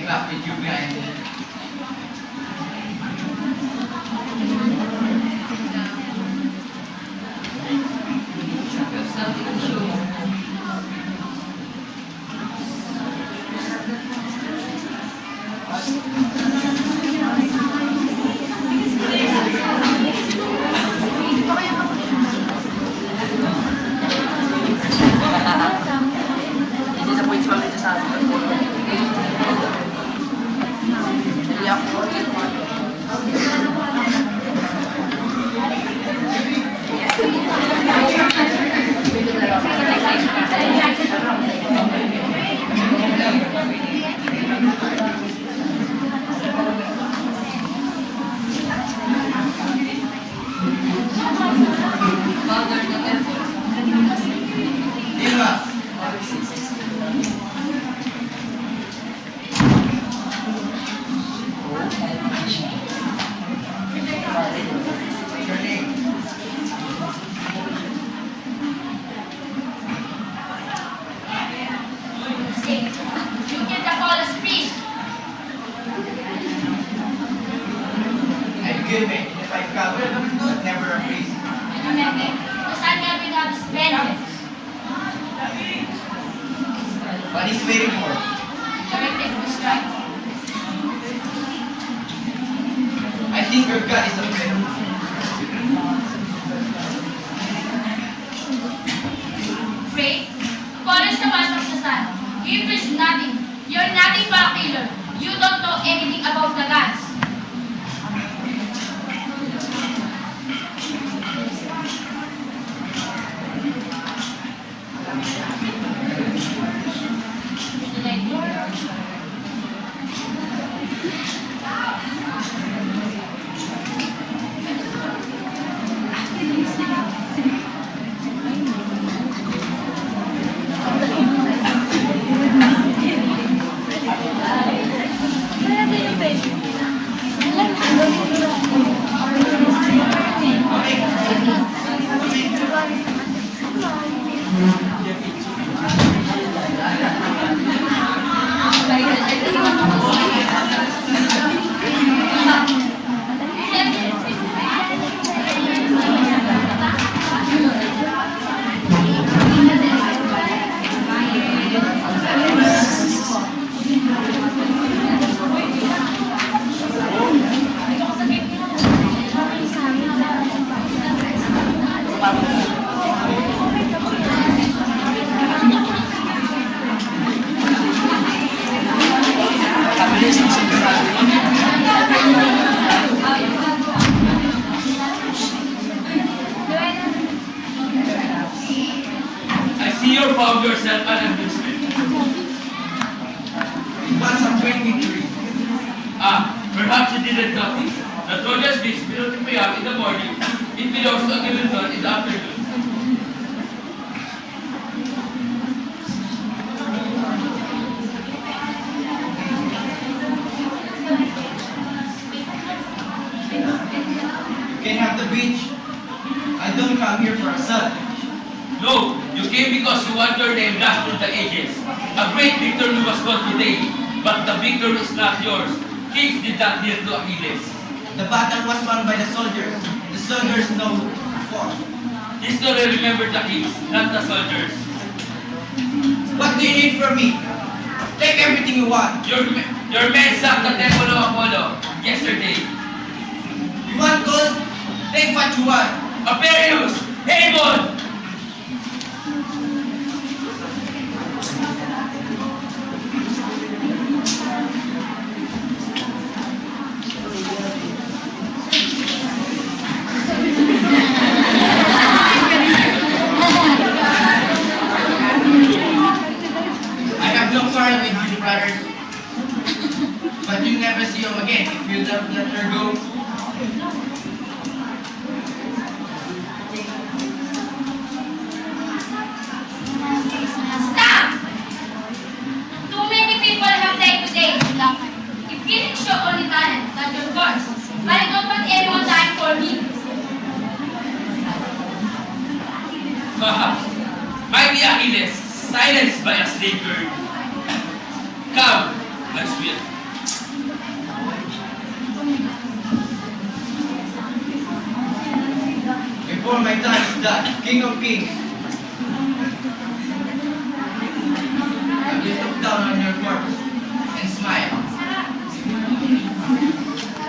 back with you behind me. There's something to show. Hindi sa points kami sa atin. Hindi ako. Mother ng effort. Diba? Your name. You get the call as priest. I'm good, man. If I cover, but never a priest. Remember, the sun never without his vengeance. What he's waiting for. Directed to strike. I think your God is a bit. Pray. Follows the path of the sun. You preach nothing. You're nothing but a killer. You don't know anything about the gods. Kabilis ang sinasabi. I see you found yourself an amusement. It was a great victory. Perhaps you didn't notice. The Trojans reached Pilotipoeia in the morning. It belongs to Agamemnon in the afternoon. You can have the beach. I don't come here for a selfish. No, you came because you want your name last through the ages. A great victory was won today, but the victory is not yours. Kings did not kneel to Achilles. The battle was won by the soldiers. The soldiers know fought. History remembered the kings, not the soldiers. What do you need from me? Take everything you want. Your men sacked the temple of Apollo yesterday. You want gold? Take what you want. Aperius! Haemon! I have no quarrel with you, brothers. But you never see them again if you let her go. Stop! Too many people have died today. If killing show only talent, not your cause. But I don't want anyone dying for me. Perhaps. Mighty Achilles, silenced by a slave girl. Come, let's win. the King of Kings